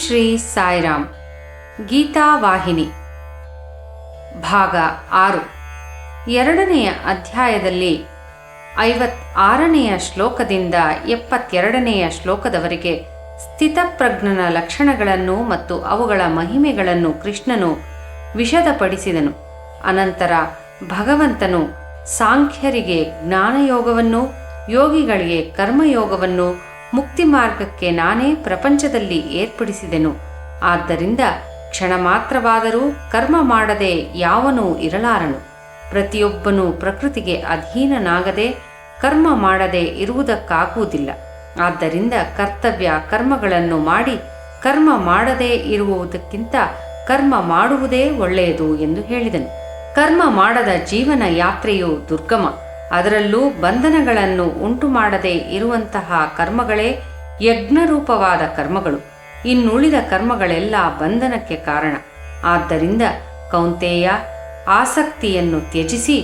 ಶ್ರೀ ಸಾಯಿರಾಮ್. ಗೀತಾ ವಾಹಿನಿ ಭಾಗ 6. 2ನೇ ಅಧ್ಯಾಯದಲ್ಲಿ 56ನೆಯ ಶ್ಲೋಕದಿಂದ 72ನೆಯ ಶ್ಲೋಕದವರೆಗೆ ಸ್ಥಿತಪ್ರಜ್ಞನ ಲಕ್ಷಣಗಳನ್ನು ಮತ್ತು ಅವುಗಳ ಮಹಿಮೆಗಳನ್ನು ಕೃಷ್ಣನು ವಿಶದಪಡಿಸಿದನು. ಅನಂತರ ಭಗವಂತನು ಸಾಂಖ್ಯರಿಗೆ ಜ್ಞಾನಯೋಗವನ್ನು, ಯೋಗಿಗಳಿಗೆ ಕರ್ಮಯೋಗವನ್ನು, ಮುಕ್ತಿ ಮಾರ್ಗಕ್ಕೆ ನಾನೇ ಪ್ರಪಂಚದಲ್ಲಿ ಏರ್ಪಡಿಸಿದೆನು. ಆದ್ದರಿಂದ ಕ್ಷಣ ಮಾತ್ರವಾದರೂ ಕರ್ಮ ಮಾಡದೆ ಯಾವನೂ ಇರಲಾರನು. ಪ್ರತಿಯೊಬ್ಬನೂ ಪ್ರಕೃತಿಗೆ ಅಧೀನನಾಗದೆ ಕರ್ಮ ಮಾಡದೆ ಇರುವುದಕ್ಕಾಗುವುದಿಲ್ಲ. ಆದ್ದರಿಂದ ಕರ್ತವ್ಯ ಕರ್ಮಗಳನ್ನು ಮಾಡಿ ಕರ್ಮ ಮಾಡದೇ ಇರುವುದಕ್ಕಿಂತ ಕರ್ಮ ಮಾಡುವುದೇ ಒಳ್ಳೆಯದು ಎಂದು ಹೇಳಿದನು. ಕರ್ಮ ಮಾಡದ ಜೀವನ ಯಾತ್ರೆಯು ದುರ್ಗಮ. ಅದರಲ್ಲೂ ಬಂಧನಗಳನ್ನು ಉಂಟು ಮಾಡದೇ ಇರುವಂತಹ ಕರ್ಮಗಳೇ ಯಜ್ಞರೂಪವಾದ ಕರ್ಮಗಳು. ಇನ್ನುಳಿದ ಕರ್ಮಗಳೆಲ್ಲ ಬಂಧನಕ್ಕೆ ಕಾರಣ. ಆದ್ದರಿಂದ ಕೌಂತೆಯ, ಆಸಕ್ತಿಯನ್ನು ತ್ಯಜಿಸಿ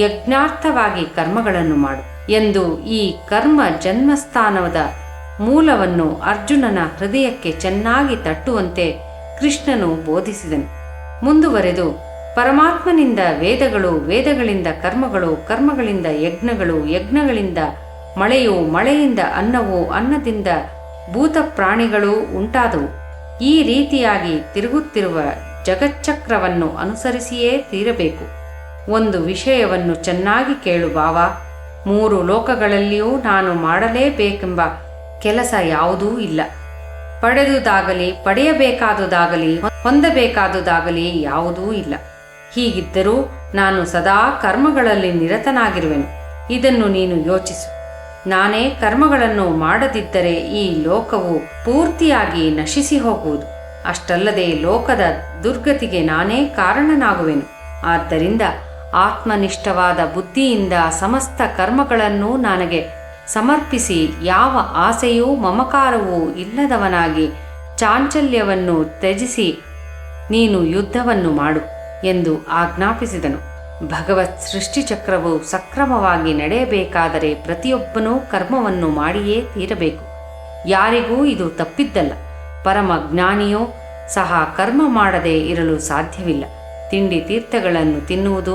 ಯಜ್ಞಾರ್ಥವಾಗಿ ಕರ್ಮಗಳನ್ನು ಮಾಡು ಎಂದು ಈ ಕರ್ಮ ಜನ್ಮಸ್ಥಾನದ ಮೂಲವನ್ನು ಅರ್ಜುನನ ಹೃದಯಕ್ಕೆ ಚೆನ್ನಾಗಿ ತಟ್ಟುವಂತೆ ಕೃಷ್ಣನು ಬೋಧಿಸಿದನು. ಮುಂದುವರೆದು ಪರಮಾತ್ಮನಿಂದ ವೇದಗಳು, ವೇದಗಳಿಂದ ಕರ್ಮಗಳು, ಕರ್ಮಗಳಿಂದ ಯಜ್ಞಗಳು, ಯಜ್ಞಗಳಿಂದ ಮಳೆಯು, ಮಳೆಯಿಂದ ಅನ್ನವು, ಅನ್ನದಿಂದ ಭೂತ ಪ್ರಾಣಿಗಳು ಉಂಟಾದವು. ಈ ರೀತಿಯಾಗಿ ತಿರುಗುತ್ತಿರುವ ಜಗಚ್ಚಕ್ರವನ್ನು ಅನುಸರಿಸಿಯೇ ತೀರಬೇಕು. ಒಂದು ವಿಷಯವನ್ನು ಚೆನ್ನಾಗಿ ಕೇಳು ಬಾವಾ. 3 ಲೋಕಗಳಲ್ಲಿಯೂ ನಾನು ಮಾಡಲೇಬೇಕೆಂಬ ಕೆಲಸ ಯಾವುದೂ ಇಲ್ಲ. ಪಡೆದುದಾಗಲಿ, ಪಡೆಯಬೇಕಾದುದಾಗಲಿ, ಹೊಂದಬೇಕಾದುದಾಗಲಿ ಯಾವುದೂ ಇಲ್ಲ. ಹೀಗಿದ್ದರೂ ನಾನು ಸದಾ ಕರ್ಮಗಳಲ್ಲಿ ನಿರತನಾಗಿರುವೆನು. ಇದನ್ನು ನೀನು ಯೋಚಿಸು. ನಾನೇ ಕರ್ಮಗಳನ್ನು ಮಾಡದಿದ್ದರೆ ಈ ಲೋಕವು ಪೂರ್ತಿಯಾಗಿ ನಶಿಸಿ ಹೋಗುವುದು. ಅಷ್ಟಲ್ಲದೆ ಲೋಕದ ದುರ್ಗತಿಗೆ ನಾನೇ ಕಾರಣನಾಗುವೆನು. ಆದ್ದರಿಂದ ಆತ್ಮನಿಷ್ಠವಾದ ಬುದ್ಧಿಯಿಂದ ಸಮಸ್ತ ಕರ್ಮಗಳನ್ನು ನನಗೆ ಸಮರ್ಪಿಸಿ ಯಾವ ಆಸೆಯೂ ಮಮಕಾರವೂ ಇಲ್ಲದವನಾಗಿ ಚಾಂಚಲ್ಯವನ್ನು ತ್ಯಜಿಸಿ ನೀನು ಯುದ್ಧವನ್ನು ಮಾಡು ಎಂದು ಆಜ್ಞಾಪಿಸಿದನು. ಭಗವತ್ ಸೃಷ್ಟಿಚಕ್ರವು ಸಕ್ರಮವಾಗಿ ನಡೆಯಬೇಕಾದರೆ ಪ್ರತಿಯೊಬ್ಬನೂ ಕರ್ಮವನ್ನು ಮಾಡಿಯೇ ತೀರಬೇಕು. ಯಾರಿಗೂ ಇದು ತಪ್ಪಿದ್ದಲ್ಲ. ಪರಮ ಜ್ಞಾನಿಯೋ ಸಹ ಕರ್ಮ ಮಾಡದೆ ಇರಲು ಸಾಧ್ಯವಿಲ್ಲ. ತಿಂಡಿ ತೀರ್ಥಗಳನ್ನು ತಿನ್ನುವುದು,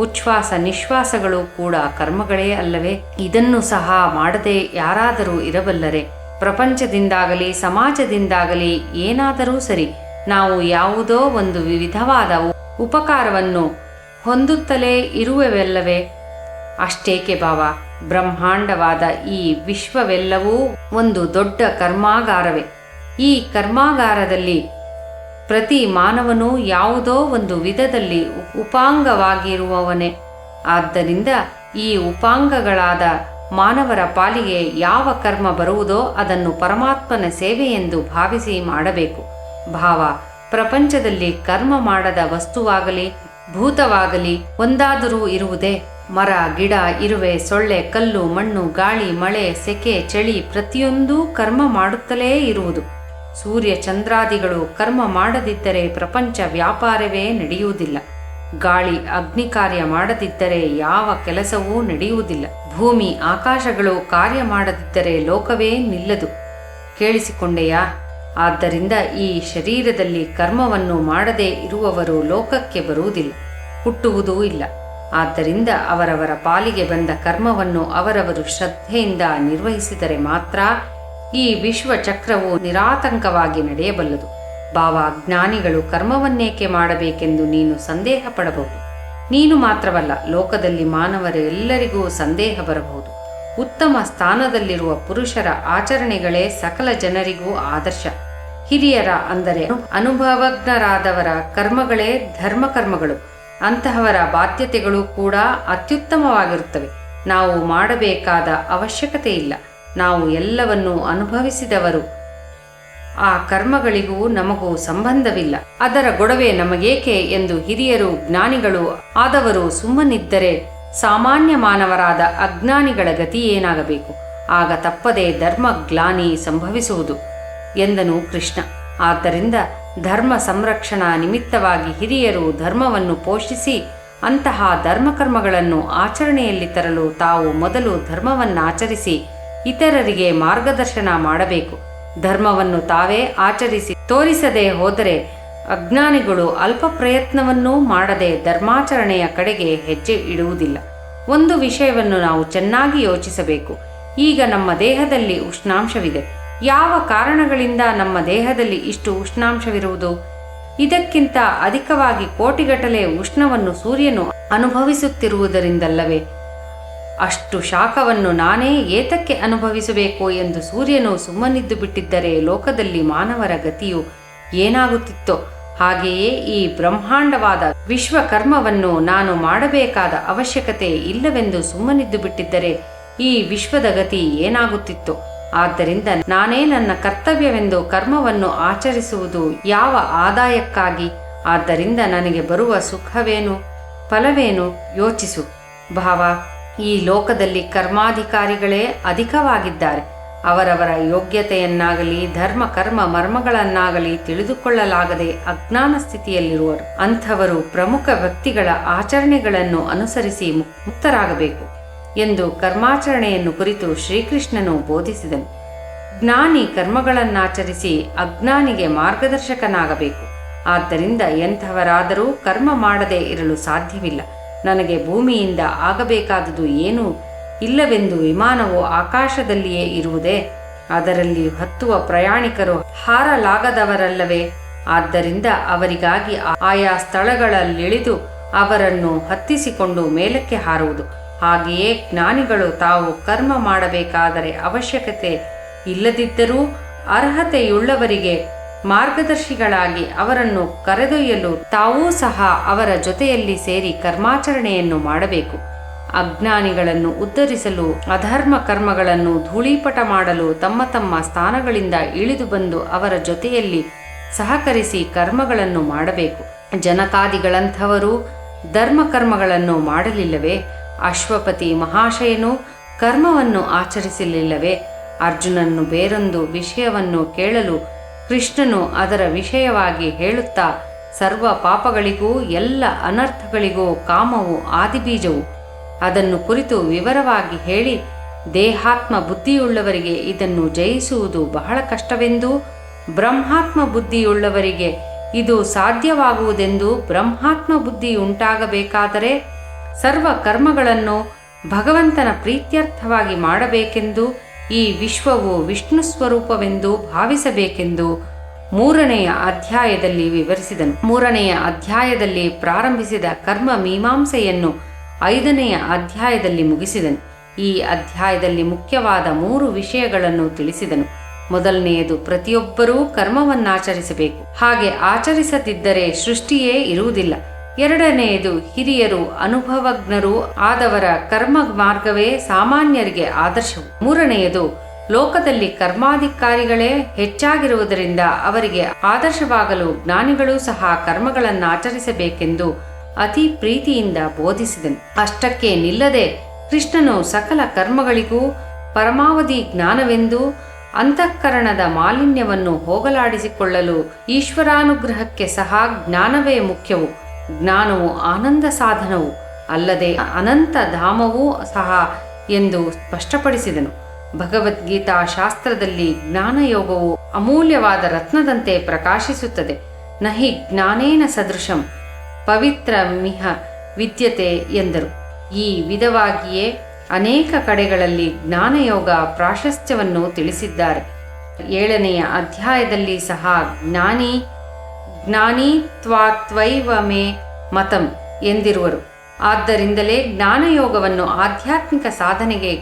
ಉಚ್ಛ್ವಾಸ ನಿಶ್ವಾಸಗಳು ಕೂಡ ಕರ್ಮಗಳೇ ಅಲ್ಲವೇ? ಇದನ್ನು ಸಹ ಮಾಡದೆ ಯಾರಾದರೂ ಇರಬಲ್ಲರೆ? ಪ್ರಪಂಚದಿಂದಾಗಲಿ ಸಮಾಜದಿಂದಾಗಲಿ ಏನಾದರೂ ಸರಿ, ನಾವು ಯಾವುದೋ ಒಂದು ವಿಧವಾದ ಉಪಕಾರವನ್ನು ಹೊಂದುತ್ತಲೇ ಇರುವೆವಲ್ಲವೇ? ಅಷ್ಟೇಕೆ ಭಾವ, ಬ್ರಹ್ಮಾಂಡವಾದ ಈ ವಿಶ್ವವೆಲ್ಲವೂ ಒಂದು ದೊಡ್ಡ ಕರ್ಮಾಗಾರವೇ. ಈ ಕರ್ಮಾಗಾರದಲ್ಲಿ ಪ್ರತಿ ಮಾನವನೂ ಯಾವುದೋ ಒಂದು ವಿಧದಲ್ಲಿ ಉಪಾಂಗವಾಗಿರುವವನೇ. ಆದ್ದರಿಂದ ಈ ಉಪಾಂಗಗಳಾದ ಮಾನವರ ಪಾಲಿಗೆ ಯಾವ ಕರ್ಮ ಬರುವುದೋ ಅದನ್ನು ಪರಮಾತ್ಮನ ಸೇವೆಯೆಂದು ಭಾವಿಸಿ ಮಾಡಬೇಕು. ಭಾವ, ಪ್ರಪಂಚದಲ್ಲಿ ಕರ್ಮ ಮಾಡದ ವಸ್ತುವಾಗಲಿ ಭೂತವಾಗಲಿ ಒಂದಾದರೂ ಇರುವುದೇ? ಮರ, ಗಿಡ, ಇರುವೆ, ಸೊಳ್ಳೆ, ಕಲ್ಲು, ಮಣ್ಣು, ಗಾಳಿ, ಮಳೆ, ಸೆಕೆ, ಚಳಿ ಪ್ರತಿಯೊಂದೂ ಕರ್ಮ ಮಾಡುತ್ತಲೇ ಇರುವುದು. ಸೂರ್ಯ ಚಂದ್ರಾದಿಗಳು ಕರ್ಮ ಮಾಡದಿದ್ದರೆ ಪ್ರಪಂಚ ವ್ಯಾಪಾರವೇ ನಡೆಯುವುದಿಲ್ಲ. ಗಾಳಿ ಅಗ್ನಿ ಕಾರ್ಯ ಮಾಡದಿದ್ದರೆ ಯಾವ ಕೆಲಸವೂ ನಡೆಯುವುದಿಲ್ಲ. ಭೂಮಿ ಆಕಾಶಗಳು ಕಾರ್ಯ ಮಾಡದಿದ್ದರೆ ಲೋಕವೇ ನಿಲ್ಲದು. ಕೇಳಿಸಿಕೊಂಡೆಯಾ? ಆದ್ದರಿಂದ ಈ ಶರೀರದಲ್ಲಿ ಕರ್ಮವನ್ನು ಮಾಡದೇ ಇರುವವರು ಲೋಕಕ್ಕೆ ಬರುವುದಿಲ್ಲ, ಹುಟ್ಟುವುದೂ ಇಲ್ಲ. ಆದ್ದರಿಂದ ಅವರವರ ಪಾಲಿಗೆ ಬಂದ ಕರ್ಮವನ್ನು ಅವರವರು ಶ್ರದ್ಧೆಯಿಂದ ನಿರ್ವಹಿಸಿದರೆ ಮಾತ್ರ ಈ ವಿಶ್ವಚಕ್ರವು ನಿರಾತಂಕವಾಗಿ ನಡೆಯಬಲ್ಲದು. ಭಾವ, ಜ್ಞಾನಿಗಳು ಕರ್ಮವನ್ನೇಕೆ ಮಾಡಬೇಕೆಂದು ನೀನು ಸಂದೇಹ ಪಡಬಹುದು. ನೀನು ಮಾತ್ರವಲ್ಲ, ಲೋಕದಲ್ಲಿ ಮಾನವರೆಲ್ಲರಿಗೂ ಸಂದೇಹ ಬರಬಹುದು. ಉತ್ತಮ ಸ್ಥಾನದಲ್ಲಿರುವ ಪುರುಷರ ಆಚರಣೆಗಳೇ ಸಕಲ ಜನರಿಗೂ ಆದರ್ಶ. ಹಿರಿಯರ ಅಂದರೆ ಅನುಭವಜ್ಞರಾದವರ ಕರ್ಮಗಳೇ ಧರ್ಮಕರ್ಮಗಳು. ಅಂತಹವರ ಬಾಧ್ಯತೆಗಳು ಕೂಡ ಅತ್ಯುತ್ತಮವಾಗಿರುತ್ತವೆ. ನಾವು ಮಾಡಬೇಕಾದ ಅವಶ್ಯಕತೆ ಇಲ್ಲ. ನಾವು ಎಲ್ಲವನ್ನೂ ಅನುಭವಿಸಿದವರು. ಆ ಕರ್ಮಗಳಿಗೂ ನಮಗೂ ಸಂಬಂಧವಿಲ್ಲ. ಅದರ ಗೊಡವೆ ನಮಗೇಕೆ ಎಂದು ಹಿರಿಯರು ಜ್ಞಾನಿಗಳು ಆದವರು ಸುಮ್ಮನಿದ್ದರೆ ಸಾಮಾನ್ಯ ಮಾನವರಾದ ಅಜ್ಞಾನಿಗಳ ಗತಿ ಏನಾಗಬೇಕು? ಆಗ ತಪ್ಪದೆ ಧರ್ಮಗ್ಲಾನಿ ಸಂಭವಿಸುವುದು ಎಂದನು ಕೃಷ್ಣ. ಆದ್ದರಿಂದ ಧರ್ಮ ಸಂರಕ್ಷಣಾ ನಿಮಿತ್ತವಾಗಿ ಹಿರಿಯರು ಧರ್ಮವನ್ನು ಪೋಷಿಸಿ ಅಂತಹ ಧರ್ಮಕರ್ಮಗಳನ್ನು ಆಚರಣೆಯಲ್ಲಿ ತರಲು ತಾವು ಮೊದಲು ಧರ್ಮವನ್ನಾಚರಿಸಿ ಇತರರಿಗೆ ಮಾರ್ಗದರ್ಶನ ಮಾಡಬೇಕು. ಧರ್ಮವನ್ನು ತಾವೇ ಆಚರಿಸಿ ತೋರಿಸದೆ ಹೋದರೆ ಅಜ್ಞಾನಿಗಳು ಅಲ್ಪ ಪ್ರಯತ್ನವನ್ನೂ ಮಾಡದೆ ಧರ್ಮಾಚರಣೆಯ ಕಡೆಗೆ ಹೆಜ್ಜೆ ಇಡುವುದಿಲ್ಲ. ಒಂದು ವಿಷಯವನ್ನು ನಾವು ಚೆನ್ನಾಗಿ ಯೋಚಿಸಬೇಕು. ಈಗ ನಮ್ಮ ದೇಹದಲ್ಲಿ ಉಷ್ಣಾಂಶವಿದೆ. ಯಾವ ಕಾರಣಗಳಿಂದ ನಮ್ಮ ದೇಹದಲ್ಲಿ ಇಷ್ಟು ಉಷ್ಣಾಂಶವಿರುವುದು? ಇದಕ್ಕಿಂತ ಅಧಿಕವಾಗಿ ಕೋಟಿಗಟ್ಟಲೆ ಉಷ್ಣವನ್ನು ಸೂರ್ಯನು ಅನುಭವಿಸುತ್ತಿರುವುದರಿಂದಲ್ಲವೇ? ಅಷ್ಟು ಶಾಖವನ್ನು ನಾನೇ ಏತಕ್ಕೆ ಅನುಭವಿಸಬೇಕು ಎಂದು ಸೂರ್ಯನು ಸುಮ್ಮನಿದ್ದು ಬಿಟ್ಟಿದ್ದರೆ ಲೋಕದಲ್ಲಿ ಮಾನವರ ಗತಿಯು ಏನಾಗುತ್ತಿತ್ತೋ ಹಾಗೆಯೇ ಈ ಬ್ರಹ್ಮಾಂಡವಾದ ವಿಶ್ವಕರ್ಮವನ್ನು ನಾನು ಮಾಡಬೇಕಾದ ಅವಶ್ಯಕತೆ ಇಲ್ಲವೆಂದು ಸುಮ್ಮನಿದ್ದು ಬಿಟ್ಟಿದ್ದರೆ ಈ ವಿಶ್ವದ ಗತಿ ಏನಾಗುತ್ತಿತ್ತೋ? ಆದ್ದರಿಂದ ನಾನೇ ನನ್ನ ಕರ್ತವ್ಯವೆಂದು ಕರ್ಮವನ್ನು ಆಚರಿಸುವುದು ಯಾವ ಆದಾಯಕ್ಕಾಗಿ? ಆದ್ದರಿಂದ ನನಗೆ ಬರುವ ಸುಖವೇನು, ಫಲವೇನು ಯೋಚಿಸು ಭಾವ. ಈ ಲೋಕದಲ್ಲಿ ಕರ್ಮಾಧಿಕಾರಿಗಳೇ ಅಧಿಕವಾಗಿದ್ದಾರೆ. ಅವರವರ ಯೋಗ್ಯತೆಯನ್ನಾಗಲಿ ಧರ್ಮ ಕರ್ಮ ಮರ್ಮಗಳನ್ನಾಗಲಿ ತಿಳಿದುಕೊಳ್ಳಲಾಗದೆ ಅಜ್ಞಾನ ಸ್ಥಿತಿಯಲ್ಲಿರುವರು. ಅಂಥವರು ಪ್ರಮುಖ ವ್ಯಕ್ತಿಗಳ ಆಚರಣೆಗಳನ್ನು ಅನುಸರಿಸಿ ಮುಕ್ತರಾಗಬೇಕು ಎಂದು ಕರ್ಮಾಚರಣೆಯನ್ನು ಕುರಿತು ಶ್ರೀಕೃಷ್ಣನು ಬೋಧಿಸಿದನು. ಜ್ಞಾನಿ ಕರ್ಮಗಳನ್ನಾಚರಿಸಿ ಅಜ್ಞಾನಿಗೆ ಮಾರ್ಗದರ್ಶಕನಾಗಬೇಕು. ಆದ್ದರಿಂದ ಎಂಥವರಾದರೂ ಕರ್ಮ ಮಾಡದೆ ಇರಲು ಸಾಧ್ಯವಿಲ್ಲ. ನನಗೆ ಭೂಮಿಯಿಂದ ಆಗಬೇಕಾದುದು ಏನೂ ಇಲ್ಲವೆಂದು ವಿಮಾನವು ಆಕಾಶದಲ್ಲಿಯೇ ಇರುವುದೇ? ಅದರಲ್ಲಿ ಹತ್ತುವ ಪ್ರಯಾಣಿಕರು ಹಾರಲಾಗದವರಲ್ಲವೇ? ಆದ್ದರಿಂದ ಅವರಿಗಾಗಿ ಆಯಾ ಸ್ಥಳಗಳಲ್ಲಿಳಿದು ಅವರನ್ನು ಹತ್ತಿಸಿಕೊಂಡು ಮೇಲಕ್ಕೆ ಹಾರುವುದು. ಹಾಗೆಯೇ ಜ್ಞಾನಿಗಳು ತಾವು ಕರ್ಮ ಮಾಡಬೇಕಾದರೆ ಅವಶ್ಯಕತೆ ಇಲ್ಲದಿದ್ದರೂ ಅರ್ಹತೆಯುಳ್ಳವರಿಗೆ ಮಾರ್ಗದರ್ಶಿಗಳಾಗಿ ಅವರನ್ನು ಕರೆದೊಯ್ಯಲು ತಾವೂ ಸಹ ಅವರ ಜೊತೆಯಲ್ಲಿ ಸೇರಿ ಕರ್ಮಾಚರಣೆಯನ್ನು ಮಾಡಬೇಕು. ಅಜ್ಞಾನಿಗಳನ್ನು ಉದ್ಧರಿಸಲು ಅಧರ್ಮ ಕರ್ಮಗಳನ್ನು ಧೂಳೀಪಟ ಮಾಡಲು ತಮ್ಮ ತಮ್ಮ ಸ್ಥಾನಗಳಿಂದ ಇಳಿದು ಬಂದು ಅವರ ಜೊತೆಯಲ್ಲಿ ಸಹಕರಿಸಿ ಕರ್ಮಗಳನ್ನು ಮಾಡಬೇಕು. ಜನಕಾದಿಗಳಂಥವರು ಧರ್ಮಕರ್ಮಗಳನ್ನು ಮಾಡಲಿಲ್ಲವೇ? ಅಶ್ವಪತಿ ಮಹಾಶಯನು ಕರ್ಮವನ್ನು ಆಚರಿಸಲಿಲ್ಲವೇ? ಅರ್ಜುನನ್ನು ಬೇರೊಂದು ವಿಷಯವನ್ನು ಕೇಳಲು ಕೃಷ್ಣನು ಅದರ ವಿಷಯವಾಗಿ ಹೇಳುತ್ತಾ, ಸರ್ವ ಪಾಪಗಳಿಗೂ ಎಲ್ಲ ಅನರ್ಥಗಳಿಗೂ ಕಾಮವು ಆದಿಬೀಜವು. ಅದನ್ನು ಕುರಿತು ವಿವರವಾಗಿ ಹೇಳಿ, ದೇಹಾತ್ಮ ಬುದ್ಧಿಯುಳ್ಳವರಿಗೆ ಇದನ್ನು ಜಯಿಸುವುದು ಬಹಳ ಕಷ್ಟವೆಂದೂ ಬ್ರಹ್ಮಾತ್ಮ ಬುದ್ಧಿಯುಳ್ಳವರಿಗೆ ಇದು ಸಾಧ್ಯವಾಗುವುದೆಂದು, ಬ್ರಹ್ಮಾತ್ಮ ಬುದ್ಧಿಯುಂಟಾಗಬೇಕಾದರೆ ಸರ್ವ ಕರ್ಮಗಳನ್ನು ಭಗವಂತನ ಪ್ರೀತ್ಯರ್ಥವಾಗಿ ಮಾಡಬೇಕೆಂದು, ಈ ವಿಶ್ವವು ವಿಷ್ಣು ಸ್ವರೂಪವೆಂದು ಭಾವಿಸಬೇಕೆಂದು 3ನೆಯ ಅಧ್ಯಾಯದಲ್ಲಿ ವಿವರಿಸಿದನು. 3ನೆಯ ಅಧ್ಯಾಯದಲ್ಲಿ ಪ್ರಾರಂಭಿಸಿದ ಕರ್ಮ ಮೀಮಾಂಸೆಯನ್ನು 5ನೆಯ ಅಧ್ಯಾಯದಲ್ಲಿ ಮುಗಿಸಿದನು. ಈ ಅಧ್ಯಾಯದಲ್ಲಿ ಮುಖ್ಯವಾದ 3 ವಿಷಯಗಳನ್ನು ತಿಳಿಸಿದನು. ಮೊದಲನೆಯದು, ಪ್ರತಿಯೊಬ್ಬರೂ ಕರ್ಮವನ್ನಾಚರಿಸಬೇಕು. ಹಾಗೆ ಆಚರಿಸದಿದ್ದರೆ ಸೃಷ್ಟಿಯೇ ಇರುವುದಿಲ್ಲ. ಎರಡನೆಯದು, ಹಿರಿಯರು ಅನುಭವಜ್ಞರೂ ಆದವರ ಕರ್ಮ ಮಾರ್ಗವೇ ಸಾಮಾನ್ಯರಿಗೆ ಆದರ್ಶವು. ಮೂರನೆಯದು, ಲೋಕದಲ್ಲಿ ಕರ್ಮಾಧಿಕಾರಿಗಳೇ ಹೆಚ್ಚಾಗಿರುವುದರಿಂದ ಅವರಿಗೆ ಆದರ್ಶವಾಗಲು ಜ್ಞಾನಿಗಳೂ ಸಹ ಕರ್ಮಗಳನ್ನಾಚರಿಸಬೇಕೆಂದು ಅತಿ ಪ್ರೀತಿಯಿಂದ ಬೋಧಿಸಿದನು. ಅಷ್ಟಕ್ಕೆ ನಿಲ್ಲದೆ ಕೃಷ್ಣನು ಸಕಲ ಕರ್ಮಗಳಿಗೂ ಪರಮಾವಧಿ ಜ್ಞಾನವೆಂದು, ಅಂತಃಕರಣದ ಮಾಲಿನ್ಯವನ್ನು ಹೋಗಲಾಡಿಸಿಕೊಳ್ಳಲು ಈಶ್ವರಾನುಗ್ರಹಕ್ಕೆ ಸಹ ಜ್ಞಾನವೇ ಮುಖ್ಯವು. ಜ್ಞಾನವು ಆನಂದ ಸಾಧನವು ಅಲ್ಲದೆ ಅನಂತ ಧಾಮವೂ ಸಹ ಎಂದು ಸ್ಪಷ್ಟಪಡಿಸಿದನು. ಭಗವದ್ಗೀತಾ ಶಾಸ್ತ್ರದಲ್ಲಿ ಜ್ಞಾನಯೋಗವು ಅಮೂಲ್ಯವಾದ ರತ್ನದಂತೆ ಪ್ರಕಾಶಿಸುತ್ತದೆ. ನಹಿ ಜ್ಞಾನೇನ ಸದೃಶಂ ಪವಿತ್ರ ಮಿಹ ವಿದ್ಯತೆ ಎಂದರು. ಈ ವಿಧವಾಗಿಯೇ ಅನೇಕ ಕಡೆಗಳಲ್ಲಿ ಜ್ಞಾನಯೋಗ ಪ್ರಾಶಸ್ತ್ಯವನ್ನು ತಿಳಿಸಿದ್ದಾರೆ. 7ನೆಯ ಅಧ್ಯಾಯದಲ್ಲಿ ಸಹ ಜ್ಞಾನಿ ತ್ವಾತ್ವೈವ ಮೇ ಮತಂ ಎಂದಿರುವರು. ಆದ್ದರಿಂದಲೇ ಜ್ಞಾನಯೋಗವನ್ನು ಆಧ್ಯಾತ್ಮಿಕ ಸಾಧನೆಗೆ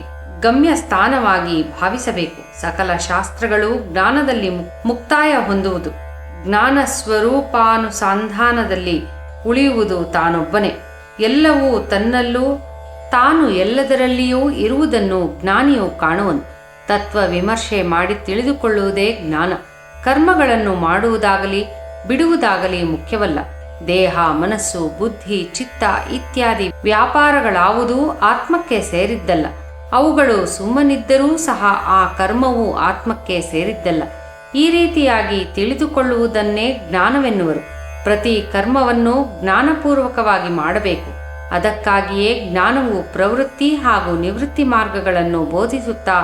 ಗಮ್ಯ ಸ್ಥಾನವಾಗಿ ಭಾವಿಸಬೇಕು. ಸಕಲ ಶಾಸ್ತ್ರಗಳು ಜ್ಞಾನದಲ್ಲಿ ಮುಕ್ತಾಯ ಹೊಂದುವುದು, ಜ್ಞಾನ ಸ್ವರೂಪಾನುಸಂಧಾನದಲ್ಲಿ ಉಳಿಯುವುದು ತಾನೊಬ್ಬನೇ. ಎಲ್ಲವೂ ತನ್ನಲ್ಲೂ ತಾನು ಎಲ್ಲದರಲ್ಲಿಯೂ ಇರುವುದನ್ನು ಜ್ಞಾನಿಯು ಕಾಣುವನು. ತತ್ವ ವಿಮರ್ಶೆ ಮಾಡಿ ತಿಳಿದುಕೊಳ್ಳುವುದೇ ಜ್ಞಾನ. ಕರ್ಮಗಳನ್ನು ಮಾಡುವುದಾಗಲಿ ಬಿಡುವುದಾಗಲಿ ಮುಖ್ಯವಲ್ಲ. ದೇಹ, ಮನಸ್ಸು, ಬುದ್ಧಿ, ಚಿತ್ತ ಇತ್ಯಾದಿ ವ್ಯಾಪಾರಗಳಾವುದೂ ಆತ್ಮಕ್ಕೆ ಸೇರಿದ್ದಲ್ಲ. ಅವುಗಳು ಸುಮ್ಮನಿದ್ದರೂ ಸಹ ಆ ಕರ್ಮವು ಆತ್ಮಕ್ಕೆ ಸೇರಿದ್ದಲ್ಲ. ಈ ರೀತಿಯಾಗಿ ತಿಳಿದುಕೊಳ್ಳುವುದನ್ನೇ ಜ್ಞಾನವೆನ್ನುವರು. ಪ್ರತಿ ಕರ್ಮವನ್ನು ಜ್ಞಾನಪೂರ್ವಕವಾಗಿ ಮಾಡಬೇಕು. ಅದಕ್ಕಾಗಿಯೇ ಜ್ಞಾನವು ಪ್ರವೃತ್ತಿ ಹಾಗೂ ನಿವೃತ್ತಿ ಮಾರ್ಗಗಳನ್ನು ಬೋಧಿಸುತ್ತಾ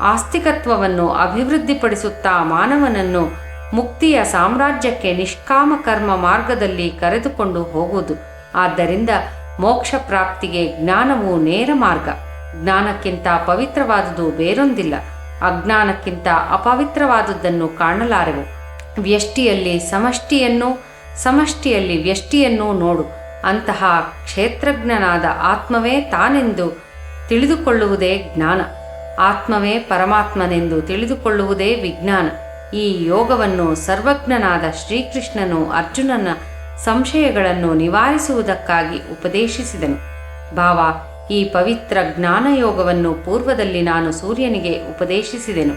ಆಸ್ತಿಕತ್ವವನ್ನು ಅಭಿವೃದ್ಧಿಪಡಿಸುತ್ತಾ ಮಾನವನನ್ನು ಮುಕ್ತಿಯ ಸಾಮ್ರಾಜ್ಯಕ್ಕೆ ನಿಷ್ಕಾಮ ಕರ್ಮ ಮಾರ್ಗದಲ್ಲಿ ಕರೆದುಕೊಂಡು ಹೋಗುವುದು. ಆದ್ದರಿಂದ ಮೋಕ್ಷ ಪ್ರಾಪ್ತಿಗೆ ಜ್ಞಾನವು ನೇರ ಮಾರ್ಗ. ಜ್ಞಾನಕ್ಕಿಂತ ಪವಿತ್ರವಾದುದು ಬೇರೊಂದಿಲ್ಲ. ಅಜ್ಞಾನಕ್ಕಿಂತ ಅಪವಿತ್ರವಾದುದನ್ನು ಕಾಣಲಾರೆವು. ವ್ಯಷ್ಟಿಯಲ್ಲಿ ಸಮಷ್ಟಿಯನ್ನು, ಸಮಷ್ಟಿಯಲ್ಲಿ ವ್ಯಷ್ಟಿಯನ್ನು ನೋಡು. ಅಂತಹ ಕ್ಷೇತ್ರಜ್ಞನಾದ ಆತ್ಮವೇ ತಾನೆಂದು ತಿಳಿದುಕೊಳ್ಳುವುದೇ ಜ್ಞಾನ. ಆತ್ಮವೇ ಪರಮಾತ್ಮನೆಂದು ತಿಳಿದುಕೊಳ್ಳುವುದೇ ವಿಜ್ಞಾನ. ಈ ಯೋಗವನ್ನು ಸರ್ವಜ್ಞನಾದ ಶ್ರೀಕೃಷ್ಣನು ಅರ್ಜುನನ ಸಂಶಯಗಳನ್ನು ನಿವಾರಿಸುವುದಕ್ಕಾಗಿ ಉಪದೇಶಿಸಿದನು. ಭಾವ, ಈ ಪವಿತ್ರ ಜ್ಞಾನಯೋಗವನ್ನು ಪೂರ್ವದಲ್ಲಿ ನಾನು ಸೂರ್ಯನಿಗೆ ಉಪದೇಶಿಸಿದೆನು.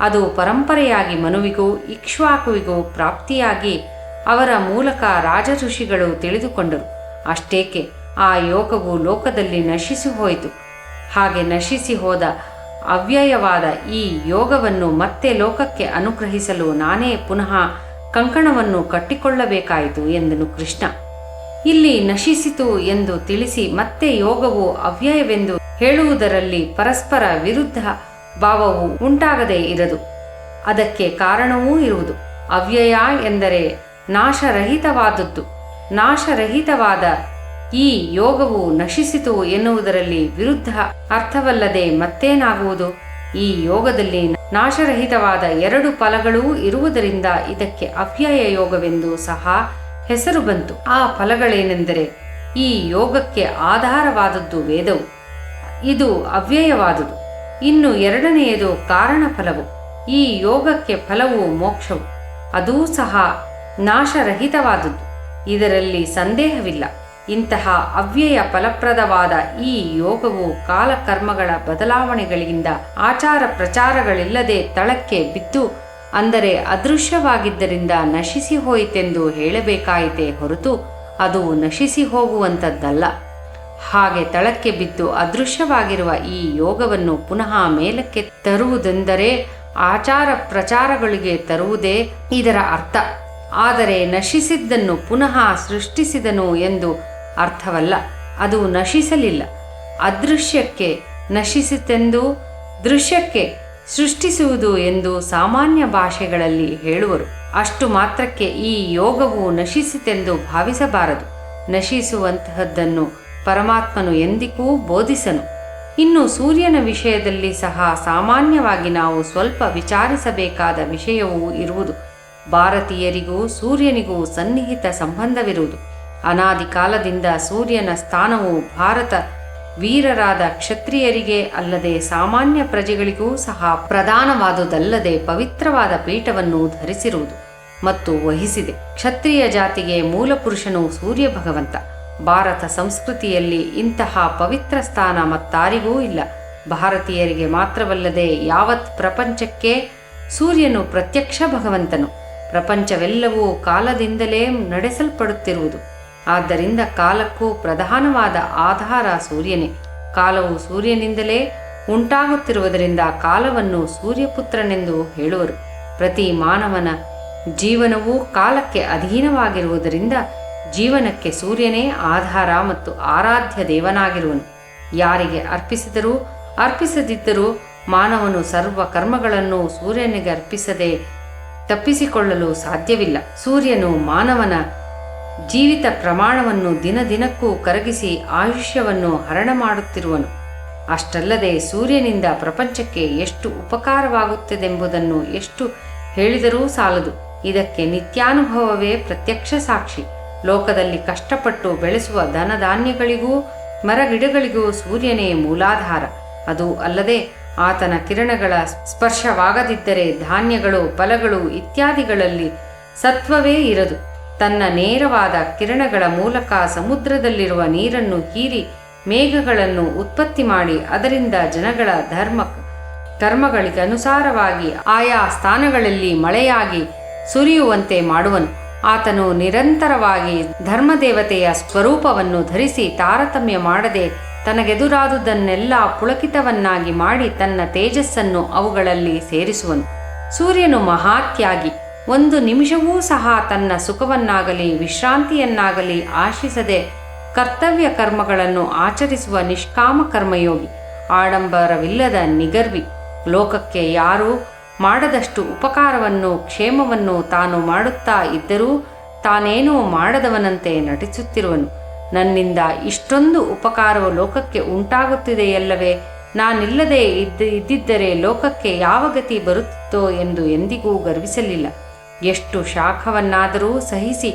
ಅದು ಪರಂಪರೆಯಾಗಿ ಮನುವಿಗೂ ಇಕ್ಷ್ವಾಕುವಿಗೂ ಪ್ರಾಪ್ತಿಯಾಗಿ ಅವರ ಮೂಲಕ ರಾಜ ಋಷಿಗಳು ತಿಳಿದುಕೊಂಡರು. ಅಷ್ಟೇಕೆ, ಆ ಯೋಗವು ಲೋಕದಲ್ಲಿ ನಶಿಸಿ ಹೋಯಿತು. ಹಾಗೆ ನಶಿಸಿ ಹೋದ ಅವ್ಯಯವಾದ ಈ ಯೋಗವನ್ನು ಮತ್ತೆ ಲೋಕಕ್ಕೆ ಅನುಗ್ರಹಿಸಲು ನಾನೇ ಪುನಃ ಕಂಕಣವನ್ನು ಕಟ್ಟಿಕೊಳ್ಳಬೇಕಾಯಿತು ಎಂದನು ಕೃಷ್ಣ. ಇಲ್ಲಿ ನಶಿಸಿತು ಎಂದು ತಿಳಿಸಿ ಮತ್ತೆ ಯೋಗವು ಅವ್ಯಯವೆಂದು ಹೇಳುವುದರಲ್ಲಿ ಪರಸ್ಪರ ವಿರುದ್ಧ ಭಾವವು ಉಂಟಾಗದೇ ಇರದು. ಅದಕ್ಕೆ ಕಾರಣವೂ ಇರುವುದು. ಅವ್ಯಯ ಎಂದರೆ ನಾಶರಹಿತವಾದದ್ದು. ನಾಶರಹಿತವಾದ ಈ ಯೋಗವು ನಶಿಸಿತು ಎನ್ನುವುದರಲ್ಲಿ ವಿರುದ್ಧ ಅರ್ಥವಲ್ಲದೆ ಮತ್ತೇನಾಗುವುದು? ಈ ಯೋಗದಲ್ಲಿ ನಾಶರಹಿತವಾದ 2 ಫಲಗಳೂ ಇರುವುದರಿಂದ ಇದಕ್ಕೆ ಅವ್ಯಯ ಯೋಗವೆಂದು ಸಹ ಹೆಸರು ಬಂತು. ಆ ಫಲಗಳೇನೆಂದರೆ, ಈ ಯೋಗಕ್ಕೆ ಆಧಾರವಾದದ್ದು ವೇದವು, ಇದು ಅವ್ಯಯವಾದುದು. ಇನ್ನು 2ನೆಯದು ಕಾರಣ ಫಲವು. ಈ ಯೋಗಕ್ಕೆ ಫಲವು ಮೋಕ್ಷವು, ಅದೂ ಸಹ ನಾಶರಹಿತವಾದದ್ದು. ಇದರಲ್ಲಿ ಸಂದೇಹವಿಲ್ಲ. ಇಂತಹ ಅವ್ಯಯ ಫಲಪ್ರದವಾದ ಈ ಯೋಗವು ಕಾಲಕರ್ಮಗಳ ಬದಲಾವಣೆಗಳಿಂದ ಆಚಾರ ಪ್ರಚಾರಗಳಿಲ್ಲದೆ ತಳಕ್ಕೆ ಬಿದ್ದು, ಅಂದರೆ ಅದೃಶ್ಯವಾಗಿದ್ದರಿಂದ ನಶಿಸಿ ಹೋಯಿತೆಂದು ಹೇಳಬೇಕಾಯಿತೇ ಹೊರತು ಅದು ನಶಿಸಿ ಹೋಗುವಂಥದ್ದಲ್ಲ. ಹಾಗೆ ತಳಕ್ಕೆ ಬಿದ್ದು ಅದೃಶ್ಯವಾಗಿರುವ ಈ ಯೋಗವನ್ನು ಪುನಃ ಮೇಲಕ್ಕೆ ತರುವುದೆಂದರೆ ಆಚಾರ ಪ್ರಚಾರಗಳಿಗೆ ತರುವುದೇ ಇದರ ಅರ್ಥ. ಆದರೆ ನಶಿಸಿದ್ದನ್ನು ಪುನಃ ಸೃಷ್ಟಿಸಿದನು ಎಂದು ಅರ್ಥವಲ್ಲ. ಅದು ನಶಿಸಲಿಲ್ಲ. ಅದೃಶ್ಯಕ್ಕೆ ನಶಿಸಿತೆಂದು, ದೃಶ್ಯಕ್ಕೆ ಸೃಷ್ಟಿಸುವುದು ಎಂದು ಸಾಮಾನ್ಯ ಭಾಷೆಗಳಲ್ಲಿ ಹೇಳುವರು. ಅಷ್ಟು ಮಾತ್ರಕ್ಕೆ ಈ ಯೋಗವು ನಶಿಸಿತೆಂದು ಭಾವಿಸಬಾರದು. ನಶಿಸುವಂತಹದ್ದನ್ನು ಪರಮಾತ್ಮನು ಎಂದಿಗೂ ಬೋಧಿಸನು. ಇನ್ನು ಸೂರ್ಯನ ವಿಷಯದಲ್ಲಿ ಸಹ ಸಾಮಾನ್ಯವಾಗಿ ನಾವು ಸ್ವಲ್ಪ ವಿಚಾರಿಸಬೇಕಾದ ವಿಷಯವೂ ಇರುವುದು. ಭಾರತೀಯರಿಗೂ ಸೂರ್ಯನಿಗೂ ಸನ್ನಿಹಿತ ಸಂಬಂಧವಿರುವುದು. ಅನಾದಿ ಕಾಲದಿಂದ ಸೂರ್ಯನ ಸ್ಥಾನವು ಭಾರತ ವೀರರಾದ ಕ್ಷತ್ರಿಯರಿಗೆ ಅಲ್ಲದೆ ಸಾಮಾನ್ಯ ಪ್ರಜೆಗಳಿಗೂ ಸಹ ಪ್ರಧಾನವಾದುದಲ್ಲದೆ ಪವಿತ್ರವಾದ ಪೀಠವನ್ನು ಧರಿಸಿರುವುದು ಮತ್ತು ವಹಿಸಿದೆ. ಕ್ಷತ್ರಿಯ ಜಾತಿಗೆ ಮೂಲಪುರುಷನು ಸೂರ್ಯ ಭಗವಂತ. ಭಾರತ ಸಂಸ್ಕೃತಿಯಲ್ಲಿ ಇಂತಹ ಪವಿತ್ರ ಸ್ಥಾನ ಮತ್ತಾರಿಗೂ ಇಲ್ಲ. ಭಾರತೀಯರಿಗೆ ಮಾತ್ರವಲ್ಲದೆ ಯಾವತ್ ಪ್ರಪಂಚಕ್ಕೆ ಸೂರ್ಯನು ಪ್ರತ್ಯಕ್ಷ ಭಗವಂತನು. ಪ್ರಪಂಚವೆಲ್ಲವೂ ಕಾಲದಿಂದಲೇ ನಡೆಸಲ್ಪಡುತ್ತಿರುವುದು. ಆದ್ದರಿಂದ ಕಾಲಕ್ಕೂ ಪ್ರಧಾನವಾದ ಆಧಾರ ಸೂರ್ಯನೇ. ಕಾಲವು ಸೂರ್ಯನಿಂದಲೇ ಉಂಟಾಗುತ್ತಿರುವುದರಿಂದ ಕಾಲವನ್ನು ಸೂರ್ಯಪುತ್ರನೆಂದು ಹೇಳುವರು. ಪ್ರತಿ ಮಾನವನ ಜೀವನವೂ ಕಾಲಕ್ಕೆ ಅಧೀನವಾಗಿರುವುದರಿಂದ ಜೀವನಕ್ಕೆ ಸೂರ್ಯನೇ ಆಧಾರ ಮತ್ತು ಆರಾಧ್ಯ ದೇವನಾಗಿರುವನು. ಯಾರಿಗೆ ಅರ್ಪಿಸಿದರೂ ಅರ್ಪಿಸದಿದ್ದರೂ ಮಾನವನು ಸರ್ವ ಕರ್ಮಗಳನ್ನು ಸೂರ್ಯನಿಗೆ ಅರ್ಪಿಸದೆ ತಪ್ಪಿಸಿಕೊಳ್ಳಲು ಸಾಧ್ಯವಿಲ್ಲ. ಸೂರ್ಯನು ಮಾನವನ ಜೀವಿತ ಪ್ರಮಾಣವನ್ನು ದಿನದಿನಕ್ಕೂ ಕರಗಿಸಿ ಆಯುಷ್ಯವನ್ನು ಹರಣ ಮಾಡುತ್ತಿರುವನು. ಅಷ್ಟಲ್ಲದೆ ಸೂರ್ಯನಿಂದ ಪ್ರಪಂಚಕ್ಕೆ ಎಷ್ಟು ಉಪಕಾರವಾಗುತ್ತದೆಂಬುದನ್ನು ಎಷ್ಟು ಹೇಳಿದರೂ ಸಾಲದು. ಇದಕ್ಕೆ ನಿತ್ಯಾನುಭವವೇ ಪ್ರತ್ಯಕ್ಷ ಸಾಕ್ಷಿ. ಲೋಕದಲ್ಲಿ ಕಷ್ಟಪಟ್ಟು ಬೆಳೆಸುವ ಧನಧಾನ್ಯಗಳಿಗೂ ಮರಗಿಡಗಳಿಗೂ ಸೂರ್ಯನೇ ಮೂಲಾಧಾರ. ಅದು ಅಲ್ಲದೆ ಆತನ ಕಿರಣಗಳ ಸ್ಪರ್ಶವಾಗದಿದ್ದರೆ ಧಾನ್ಯಗಳು, ಫಲಗಳು ಇತ್ಯಾದಿಗಳಲ್ಲಿ ಸತ್ವವೇ ಇರದು. ತನ್ನ ನೇರವಾದ ಕಿರಣಗಳ ಮೂಲಕ ಸಮುದ್ರದಲ್ಲಿರುವ ನೀರನ್ನು ಹೀರಿ ಮೇಘಗಳನ್ನು ಉತ್ಪತ್ತಿ ಮಾಡಿ ಅದರಿಂದ ಜನಗಳ ಕರ್ಮಗಳಿಗನುಸಾರವಾಗಿ ಆಯಾ ಸ್ಥಾನಗಳಲ್ಲಿ ಮಳೆಯಾಗಿ ಸುರಿಯುವಂತೆ ಮಾಡುವನು. ಆತನು ನಿರಂತರವಾಗಿ ಧರ್ಮದೇವತೆಯ ಸ್ವರೂಪವನ್ನು ಧರಿಸಿ ತಾರತಮ್ಯ ಮಾಡದೆ ತನಗೆದುರಾದುದನ್ನೆಲ್ಲ ಪುಳಕಿತವನ್ನಾಗಿ ಮಾಡಿ ತನ್ನ ತೇಜಸ್ಸನ್ನು ಅವುಗಳಲ್ಲಿ ಸೇರಿಸುವನು. ಸೂರ್ಯನು ಮಹಾತ್ಯಾಗಿ. ಒಂದು ನಿಮಿಷವೂ ಸಹ ತನ್ನ ಸುಖವನ್ನಾಗಲಿ ವಿಶ್ರಾಂತಿಯನ್ನಾಗಲಿ ಆಶಿಸದೆ ಕರ್ತವ್ಯ ಕರ್ಮಗಳನ್ನು ಆಚರಿಸುವ ನಿಷ್ಕಾಮ ಕರ್ಮಯೋಗಿ. ಆಡಂಬರವಿಲ್ಲದ ನಿಗರ್ವಿ. ಲೋಕಕ್ಕೆ ಯಾರೂ ಮಾಡದಷ್ಟು ಉಪಕಾರವನ್ನು ಕ್ಷೇಮವನ್ನು ತಾನು ಮಾಡುತ್ತಾ ಇದ್ದರೂ ತಾನೇನೂ ಮಾಡದವನಂತೆ ನಟಿಸುತ್ತಿರುವನು. ನನ್ನಿಂದ ಇಷ್ಟೊಂದು ಉಪಕಾರವು ಲೋಕಕ್ಕೆ ಉಂಟಾಗುತ್ತಿದೆಯಲ್ಲವೇ, ನಾನಿಲ್ಲದೆ ಇದ್ದಿದ್ದರೆ ಲೋಕಕ್ಕೆ ಯಾವ ಗತಿ ಬರುತ್ತಿತ್ತೋ ಎಂದು ಎಂದಿಗೂ ಗರ್ವಿಸಲಿಲ್ಲ. ಎಷ್ಟು ಶಾಖವನ್ನಾದರೂ ಸಹಿಸಿ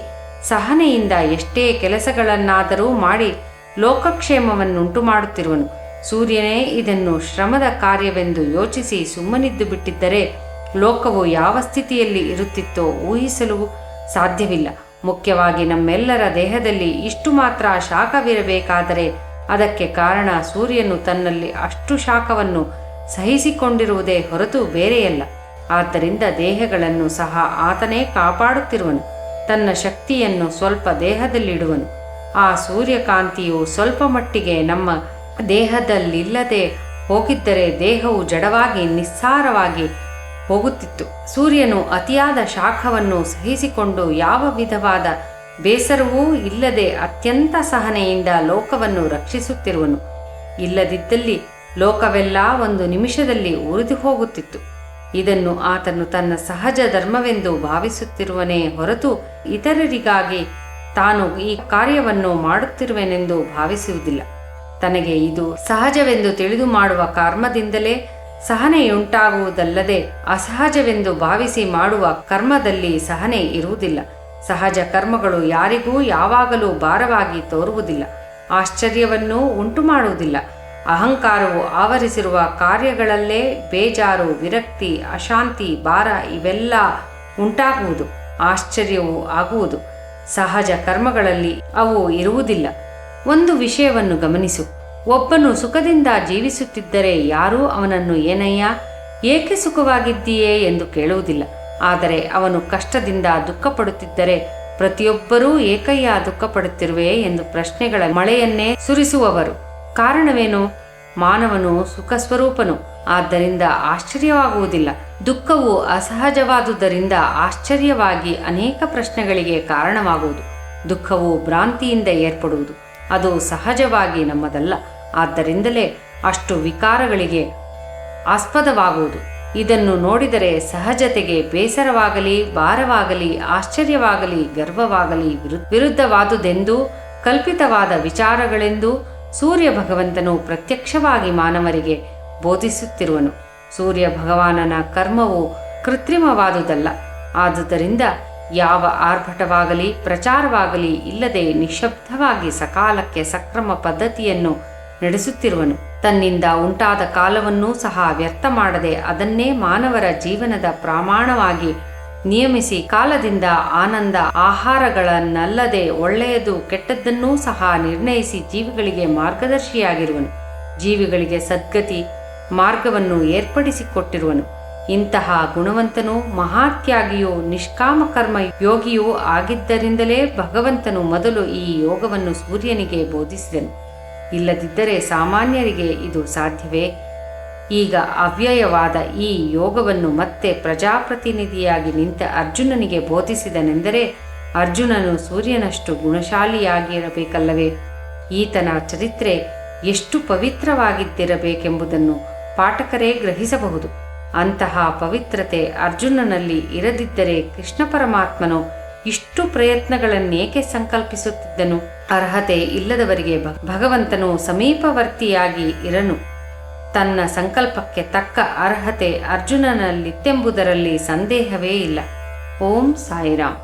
ಸಹನೆಯಿಂದ ಎಷ್ಟೇ ಕೆಲಸಗಳನ್ನಾದರೂ ಮಾಡಿ ಲೋಕಕ್ಷೇಮವನ್ನುಂಟು ಮಾಡುತ್ತಿರುವನು. ಸೂರ್ಯನೇ ಇದನ್ನು ಶ್ರಮದ ಕಾರ್ಯವೆಂದು ಯೋಚಿಸಿ ಸುಮ್ಮನಿದ್ದು ಬಿಟ್ಟಿದ್ದರೆ ಲೋಕವು ಯಾವ ಸ್ಥಿತಿಯಲ್ಲಿ ಇರುತ್ತಿತ್ತೋ ಊಹಿಸಲು ಸಾಧ್ಯವಿಲ್ಲ. ಮುಖ್ಯವಾಗಿ ನಮ್ಮೆಲ್ಲರ ದೇಹದಲ್ಲಿ ಇಷ್ಟು ಮಾತ್ರ ಶಾಖವಿರಬೇಕಾದರೆ ಅದಕ್ಕೆ ಕಾರಣ ಸೂರ್ಯನು ತನ್ನಲ್ಲಿ ಅಷ್ಟು ಶಾಖವನ್ನು ಸಹಿಸಿಕೊಂಡಿರುವುದೇ ಹೊರತು ಬೇರೆಯಲ್ಲ. ಆದ್ದರಿಂದ ದೇಹಗಳನ್ನು ಸಹ ಆತನೇ ಕಾಪಾಡುತ್ತಿರುವನು. ತನ್ನ ಶಕ್ತಿಯನ್ನು ಸ್ವಲ್ಪ ದೇಹದಲ್ಲಿಡುವನು. ಆ ಸೂರ್ಯಕಾಂತಿಯು ಸ್ವಲ್ಪ ಮಟ್ಟಿಗೆ ನಮ್ಮ ದೇಹದಲ್ಲಿಲ್ಲದೆ ಹೋಗಿದ್ದರೆ ದೇಹವು ಜಡವಾಗಿ ನಿಸ್ಸಾರವಾಗಿ ಹೋಗುತ್ತಿತ್ತು. ಸೂರ್ಯನು ಅತಿಯಾದ ಶಾಖವನ್ನು ಸಹಿಸಿಕೊಂಡು ಯಾವ ವಿಧವಾದ ಬೇಸರವೂ ಇಲ್ಲದೆ ಅತ್ಯಂತ ಸಹನೆಯಿಂದ ಲೋಕವನ್ನು ರಕ್ಷಿಸುತ್ತಿರುವನು. ಇಲ್ಲದಿದ್ದಲ್ಲಿ ಲೋಕವೆಲ್ಲ ಒಂದು ನಿಮಿಷದಲ್ಲಿ ಉರಿದು ಹೋಗುತ್ತಿತ್ತು. ಇದನ್ನು ಆತನು ತನ್ನ ಸಹಜ ಧರ್ಮವೆಂದು ಭಾವಿಸುತ್ತಿರುವನೇ ಹೊರತು ಇತರರಿಗಾಗಿ ತಾನು ಈ ಕಾರ್ಯವನ್ನು ಮಾಡುತ್ತಿರುವೆನೆಂದು ಭಾವಿಸುವುದಿಲ್ಲ. ತನಗೆ ಇದು ಸಹಜವೆಂದು ತಿಳಿದು ಮಾಡುವ ಕರ್ಮದಿಂದಲೇ ಸಹನೆಯುಂಟಾಗುವುದಲ್ಲದೆ ಅಸಹಜವೆಂದು ಭಾವಿಸಿ ಮಾಡುವ ಕರ್ಮದಲ್ಲಿ ಸಹನೆ ಇರುವುದಿಲ್ಲ. ಸಹಜ ಕರ್ಮಗಳು ಯಾರಿಗೂ ಯಾವಾಗಲೂ ಭಾರವಾಗಿ ತೋರುವುದಿಲ್ಲ, ಆಶ್ಚರ್ಯವನ್ನೂ ಉಂಟು ಮಾಡುವುದಿಲ್ಲ. ಅಹಂಕಾರವು ಆವರಿಸಿರುವ ಕಾರ್ಯಗಳಲ್ಲೇ ಬೇಜಾರು, ವಿರಕ್ತಿ, ಅಶಾಂತಿ, ಭಾರ ಇವೆಲ್ಲ ಉಂಟಾಗುವುದು, ಆಶ್ಚರ್ಯವೂ ಆಗುವುದು. ಸಹಜ ಕರ್ಮಗಳಲ್ಲಿ ಅವು ಇರುವುದಿಲ್ಲ. ಒಂದು ವಿಷಯವನ್ನು ಗಮನಿಸು. ಒಬ್ಬನು ಸುಖದಿಂದ ಜೀವಿಸುತ್ತಿದ್ದರೆ ಯಾರೂ ಅವನನ್ನು ಏನಯ್ಯ, ಏಕೆ ಸುಖವಾಗಿದ್ದೀಯೇ ಎಂದು ಕೇಳುವುದಿಲ್ಲ. ಆದರೆ ಅವನು ಕಷ್ಟದಿಂದ ದುಃಖಪಡುತ್ತಿದ್ದರೆ ಪ್ರತಿಯೊಬ್ಬರೂ ಏಕಯ್ಯ ದುಃಖಪಡುತ್ತಿರುವೆ ಎಂದು ಪ್ರಶ್ನೆಗಳ ಮಳೆಯನ್ನೇ ಸುರಿಸುವವರು. ಕಾರಣವೇನು? ಮಾನವನು ಸುಖ ಸ್ವರೂಪನು, ಆದ್ದರಿಂದ ಆಶ್ಚರ್ಯವಾಗುವುದಿಲ್ಲ. ದುಃಖವು ಅಸಹಜವಾದುದರಿಂದ ಆಶ್ಚರ್ಯವಾಗಿ ಅನೇಕ ಪ್ರಶ್ನೆಗಳಿಗೆ ಕಾರಣವಾಗುವುದು. ದುಃಖವು ಭ್ರಾಂತಿಯಿಂದ ಏರ್ಪಡುವುದು, ಅದು ಸಹಜವಾಗಿ ನಮ್ಮದಲ್ಲ. ಆದ್ದರಿಂದಲೇ ಅಷ್ಟು ವಿಕಾರಗಳಿಗೆ ಆಸ್ಪದವಾಗುವುದು. ಇದನ್ನು ನೋಡಿದರೆ ಸಹಜತೆಗೆ ಬೇಸರವಾಗಲಿ, ಭಾರವಾಗಲಿ, ಆಶ್ಚರ್ಯವಾಗಲಿ, ಗರ್ವವಾಗಲಿ ವಿರುದ್ಧವಾದುದೆಂದೂ ಕಲ್ಪಿತವಾದ ವಿಚಾರಗಳೆಂದೂ ಸೂರ್ಯ ಭಗವಂತನು ಪ್ರತ್ಯಕ್ಷವಾಗಿ ಮಾನವರಿಗೆ ಬೋಧಿಸುತ್ತಿರುವನು. ಸೂರ್ಯ ಭಗವಾನನ ಕರ್ಮವು ಕೃತ್ರಿಮವಾದುದಲ್ಲ. ಆದುದರಿಂದ ಯಾವ ಆರ್ಭಟವಾಗಲಿ ಪ್ರಚಾರವಾಗಲಿ ಇಲ್ಲದೆ ನಿಶ್ಶಬ್ದವಾಗಿ ಸಕಾಲಕ್ಕೆ ಸಕ್ರಮ ಪದ್ಧತಿಯನ್ನು ನಡೆಸುತ್ತಿರುವನು. ತನ್ನಿಂದ ಉಂಟಾದ ಕಾಲವನ್ನೂ ಸಹ ವ್ಯರ್ಥ ಮಾಡದೆ ಅದನ್ನೇ ಮಾನವರ ಜೀವನದ ಪ್ರಮಾಣವಾಗಿ ನಿಯಮಿಸಿ ಕಾಲದಿಂದ ಆನಂದ ಆಹಾರಗಳನ್ನಲ್ಲದೆ ಒಳ್ಳೆಯದು ಕೆಟ್ಟದ್ದನ್ನೂ ಸಹ ನಿರ್ಣಯಿಸಿ ಜೀವಿಗಳಿಗೆ ಮಾರ್ಗದರ್ಶಿಯಾಗಿರುವನು. ಜೀವಿಗಳಿಗೆ ಸದ್ಗತಿ ಮಾರ್ಗವನ್ನು ಏರ್ಪಡಿಸಿಕೊಟ್ಟಿರುವನು. ಇಂತಹ ಗುಣವಂತನೂ ಮಹಾತ್ಯಾಗಿಯೂ ನಿಷ್ಕಾಮ ಕರ್ಮ ಯೋಗಿಯೂ ಆಗಿದ್ದರಿಂದಲೇ ಭಗವಂತನು ಮೊದಲು ಈ ಯೋಗವನ್ನು ಸೂರ್ಯನಿಗೆ ಬೋಧಿಸಿದನು. ಇಲ್ಲದಿದ್ದರೆ ಸಾಮಾನ್ಯರಿಗೆ ಇದು ಸಾಧ್ಯವೇ? ಈಗ ಅವ್ಯಯವಾದ ಈ ಯೋಗವನ್ನು ಮತ್ತೆ ಪ್ರಜಾಪ್ರತಿನಿಧಿಯಾಗಿ ನಿಂತ ಅರ್ಜುನನಿಗೆ ಬೋಧಿಸಿದನೆಂದರೆ ಅರ್ಜುನನು ಸೂರ್ಯನಷ್ಟು ಗುಣಶಾಲಿಯಾಗಿರಬೇಕಲ್ಲವೇ? ಈತನ ಚರಿತ್ರೆ ಎಷ್ಟು ಪವಿತ್ರವಾಗಿದ್ದಿರಬೇಕೆಂಬುದನ್ನು ಪಾಠಕರೇ ಗ್ರಹಿಸಬಹುದು. ಅಂತಹ ಪವಿತ್ರತೆ ಅರ್ಜುನನಲ್ಲಿ ಇರದಿದ್ದರೆ ಕೃಷ್ಣ ಪರಮಾತ್ಮನು ಇಷ್ಟು ಪ್ರಯತ್ನಗಳನ್ನೇಕೆ ಸಂಕಲ್ಪಿಸುತ್ತಿದ್ದನು? ಅರ್ಹತೆ ಇಲ್ಲದವರಿಗೆ ಭಗವಂತನು ಸಮೀಪವರ್ತಿಯಾಗಿ ಇರನು. ತನ್ನ ಸಂಕಲ್ಪಕ್ಕೆ ತಕ್ಕ ಅರ್ಹತೆ ಅರ್ಜುನನಲ್ಲಿತ್ತೆಂಬುದರಲ್ಲಿ ಸಂದೇಹವೇ ಇಲ್ಲ. ಓಂ ಸಾಯಿರಾಮ್.